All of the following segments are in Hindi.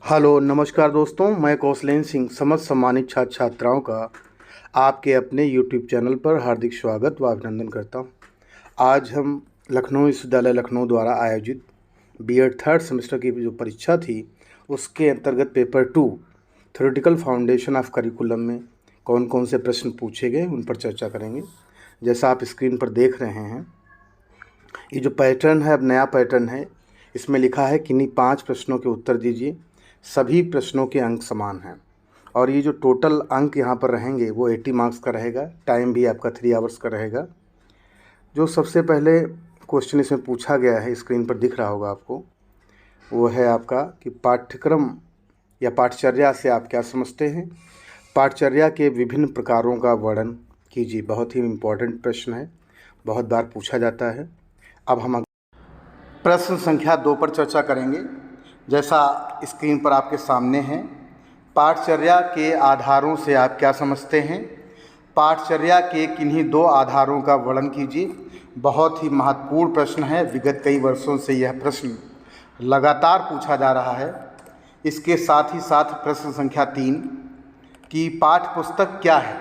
हेलो नमस्कार दोस्तों, मैं कौशलेंद्र सिंह समस्त सम्मानित छात्र छात्राओं का आपके अपने यूट्यूब चैनल पर हार्दिक स्वागत व अभिनंदन करता हूं। आज हम लखनऊ विश्वविद्यालय लखनऊ द्वारा आयोजित बीएड थर्ड सेमेस्टर की जो परीक्षा थी उसके अंतर्गत paper 2 theoretical foundation of curriculum में कौन कौन से प्रश्न पूछे गए उन पर चर्चा करेंगे। जैसा आप स्क्रीन पर देख रहे हैं, ये जो पैटर्न है अब नया पैटर्न है। इसमें लिखा है किन्हीं 5 प्रश्नों के उत्तर दीजिए, सभी प्रश्नों के अंक समान हैं और ये जो टोटल अंक यहाँ पर रहेंगे वो 80 मार्क्स का रहेगा। टाइम भी आपका 3 आवर्स का रहेगा। जो सबसे पहले क्वेश्चन इसमें पूछा गया है, स्क्रीन पर दिख रहा होगा आपको, वो है आपका कि पाठ्यक्रम या पाठचर्या से आप क्या समझते हैं। पाठचर्या के विभिन्न प्रकारों का वर्णन कीजिए। बहुत ही इम्पोर्टेंट प्रश्न है, बहुत बार पूछा जाता है। अब हम प्रश्न संख्या 2 पर चर्चा करेंगे। जैसा स्क्रीन पर आपके सामने है, पाठचर्या के आधारों से आप क्या समझते हैं। पाठचर्या के किन्हीं 2 आधारों का वर्णन कीजिए। बहुत ही महत्वपूर्ण प्रश्न है। विगत कई वर्षों से यह प्रश्न लगातार पूछा जा रहा है। इसके साथ ही साथ प्रश्न संख्या 3 कि पाठ्य पुस्तक क्या है।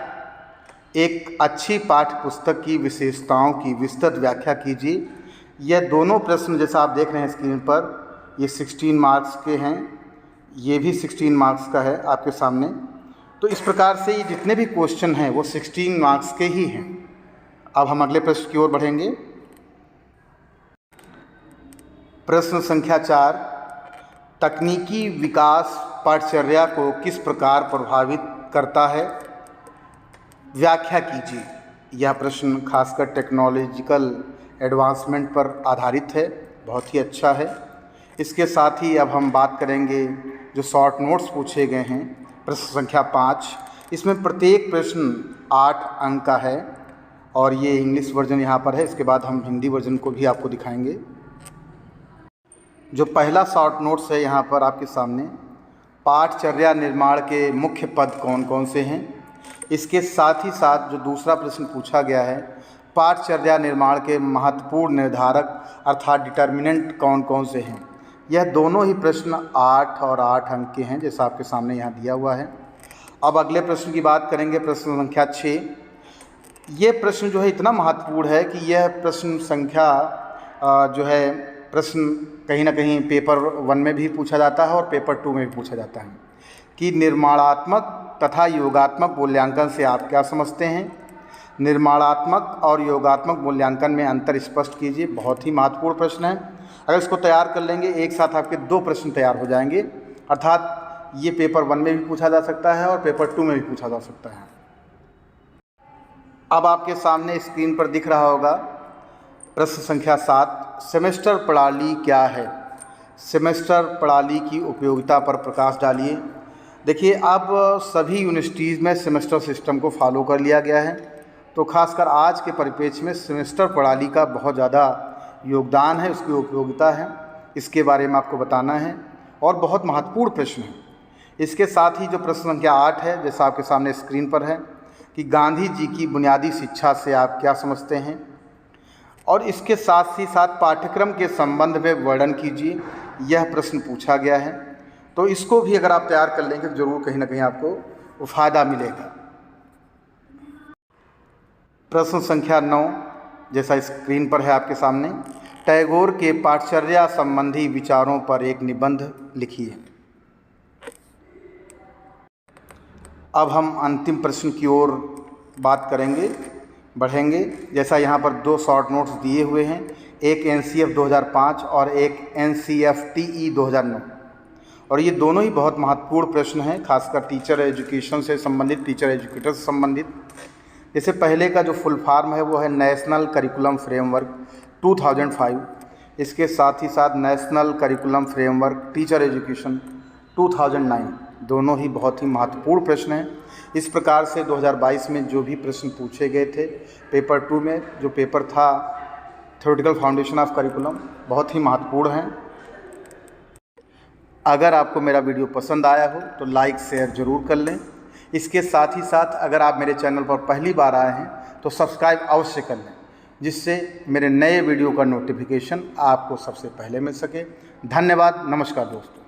एक अच्छी पाठ्य पुस्तक की विशेषताओं की विस्तृत व्याख्या कीजिए। यह दोनों प्रश्न जैसा आप देख रहे हैं स्क्रीन पर, ये 16 मार्क्स के हैं, ये भी 16 मार्क्स का है आपके सामने। तो इस प्रकार से ये जितने भी क्वेश्चन हैं वो 16 मार्क्स के ही हैं। अब हम अगले प्रश्न की ओर बढ़ेंगे। प्रश्न संख्या 4, तकनीकी विकास पाठचर्या को किस प्रकार प्रभावित करता है, व्याख्या कीजिए। यह प्रश्न खासकर टेक्नोलॉजिकल एडवांसमेंट पर आधारित है, बहुत ही अच्छा है। इसके साथ ही अब हम बात करेंगे जो शॉर्ट नोट्स पूछे गए हैं। प्रश्न संख्या 5, इसमें प्रत्येक प्रश्न 8 अंक का है और ये इंग्लिश वर्जन यहाँ पर है। इसके बाद हम हिंदी वर्जन को भी आपको दिखाएंगे। जो पहला शॉर्ट नोट्स है यहाँ पर आपके सामने, पाठचर्या निर्माण के मुख्य पद कौन कौन से हैं। इसके साथ ही साथ जो दूसरा प्रश्न पूछा गया है, पाठचर्या निर्माण के महत्वपूर्ण निर्धारक अर्थात डिटर्मिनेंट कौन कौन से हैं। यह दोनों ही प्रश्न 8 और 8 अंक के हैं, जैसा आपके सामने यहाँ दिया हुआ है। अब अगले प्रश्न की बात करेंगे, प्रश्न संख्या 6। ये प्रश्न जो है इतना महत्वपूर्ण है कि यह प्रश्न संख्या जो है प्रश्न कहीं ना कहीं पेपर 1 में भी पूछा जाता है और पेपर 2 में भी पूछा जाता है कि निर्माणात्मक तथा योगात्मक मूल्यांकन से आप क्या समझते हैं। निर्माणात्मक और योगात्मक मूल्यांकन में अंतर स्पष्ट कीजिए। बहुत ही महत्वपूर्ण प्रश्न है। अगर इसको तैयार कर लेंगे एक साथ आपके 2 प्रश्न तैयार हो जाएंगे, अर्थात ये पेपर 1 में भी पूछा जा सकता है और पेपर 2 में भी पूछा जा सकता है। अब आपके सामने स्क्रीन पर दिख रहा होगा प्रश्न संख्या 7, सेमेस्टर प्रणाली क्या है। सेमेस्टर प्रणाली की उपयोगिता पर प्रकाश डालिए। देखिए, अब सभी यूनिवर्सिटीज़ में सेमेस्टर सिस्टम को फॉलो कर लिया गया है, तो खासकर आज के परिप्रेक्ष्य में सेमेस्टर प्रणाली का बहुत ज़्यादा योगदान है, उसकी उपयोगिता है, इसके बारे में आपको बताना है और बहुत महत्वपूर्ण प्रश्न है। इसके साथ ही जो प्रश्न संख्या 8 है, जैसा आपके सामने स्क्रीन पर है कि गांधी जी की बुनियादी शिक्षा से आप क्या समझते हैं, और इसके साथ ही साथ पाठ्यक्रम के संबंध में वर्णन कीजिए। यह प्रश्न पूछा गया है, तो इसको भी अगर आप तैयार कर लेंगे तो ज़रूर कहीं ना कहीं आपको फ़ायदा मिलेगा। प्रश्न संख्या 9, जैसा स्क्रीन पर है आपके सामने, टैगोर के पाठचर्या संबंधी विचारों पर एक निबंध लिखिए। अब हम अंतिम प्रश्न की ओर बात करेंगे, बढ़ेंगे। जैसा यहाँ पर 2 शॉर्ट नोट्स दिए हुए हैं, एक NCF 2005 और एक NCFTE 2009, और ये दोनों ही बहुत महत्वपूर्ण प्रश्न हैं, खासकर टीचर एजुकेशन से संबंधित, टीचर एजुकेटर से संबंधित। जैसे पहले का जो फुल फॉर्म है वो है नेशनल करिकुलम फ्रेमवर्क 2005। इसके साथ ही साथ national curriculum framework teacher education 2009। दोनों ही बहुत ही महत्वपूर्ण प्रश्न हैं। इस प्रकार से 2022 में जो भी प्रश्न पूछे गए थे पेपर 2 में, जो पेपर था थ्योरेटिकल फाउंडेशन ऑफ करिकुलम, बहुत ही महत्वपूर्ण हैं। अगर आपको मेरा वीडियो पसंद आया हो तो लाइक शेयर ज़रूर कर लें। इसके साथ ही साथ अगर आप मेरे चैनल पर पहली बार आए हैं तो सब्सक्राइब अवश्य कर लें, जिससे मेरे नए वीडियो का नोटिफिकेशन आपको सबसे पहले मिल सके। धन्यवाद। नमस्कार दोस्तों।